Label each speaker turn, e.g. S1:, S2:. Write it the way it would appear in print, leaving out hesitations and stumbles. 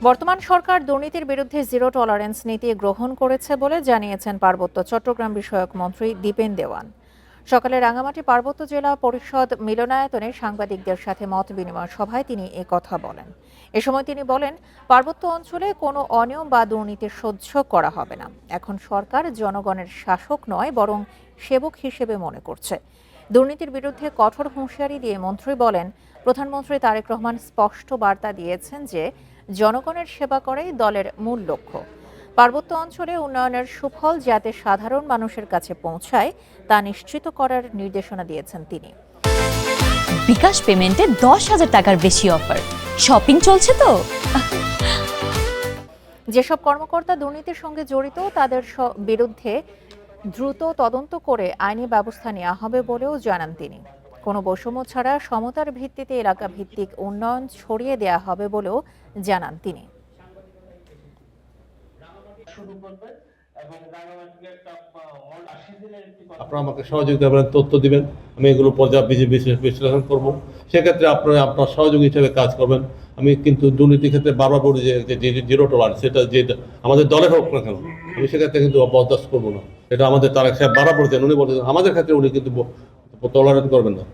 S1: বর্তমান সরকার দুর্নীতির বিরুদ্ধে জিরো টলারেন্স নীতি গ্রহণ করেছে বলে জানিয়েছেন পার্বত্য চট্টগ্রাম বিষয়ক মন্ত্রী দীপেন দেওয়ান। সকালে রাঙামাটি পার্বত্য জেলা পরিষদ মিলনায়তনে সাংবাদিকদের সাথে মত বিনিময় সভায় তিনি কথা বলেন। এ সময় তিনি বলেন, পার্বত্য অঞ্চলে কোনো অনিয়ম বা দুর্নীতি সহ্য করা হবে না। এখন সরকার জনগণের শাসক নয়, বরং সেবক হিসেবে মনে করছে। দুর্নীতির বিরুদ্ধে কঠোর হুঁশিয়ারি দিয়ে মন্ত্রী বলেন, প্রধানমন্ত্রী তারেক রহমান স্পষ্ট বার্তা দিয়েছেন যে জনগণের সেবা করাই দলের মূল লক্ষ্য। পার্বত্য অঞ্চলে উন্নয়নের সুফল যাতে সাধারণ মানুষের কাছে পৌঁছায় তা নিশ্চিত করার নির্দেশনা দিয়েছেন তিনি।
S2: বিকাশ পেমেন্টে 10,000 টাকার বেশি অফার, শপিং চলছে তো।
S1: যেসব কর্মকর্তা দুর্নীতির সঙ্গে জড়িত তাদের বিরুদ্ধে দ্রুত তদন্ত করে আইনি ব্যবস্থা নেওয়া হবে বলেও জানান তিনি। কোনো বৈষম্য ছাড়া সমতার ভিত্তিতে এলাকা ভিত্তিক উন্নয়ন ছড়িয়ে দেওয়া হবে বলেও জানান তিনি।
S3: আপনারা আমাকে সহযোগিতা করবেন, তথ্য দিবেন, আমি এগুলো পর্যাপ্ত বিশ্লেষণ করবো। সেক্ষেত্রে আপনারা আপনার সহযোগী হিসেবে কাজ করবেন। আমি কিন্তু দুর্নীতির ক্ষেত্রে বারবার বলি যে জিরো টলারেন্স, সেটা যে আমাদের দলের হোক না কেন, আমি সেক্ষেত্রে কিন্তু বরদাস্ত করবো না। এটা আমাদের তারেক সাহেব বারবার বলেছেন, উনি বলেছেন আমাদের ক্ষেত্রে উনি কিন্তু টলারেন্স করবেন না।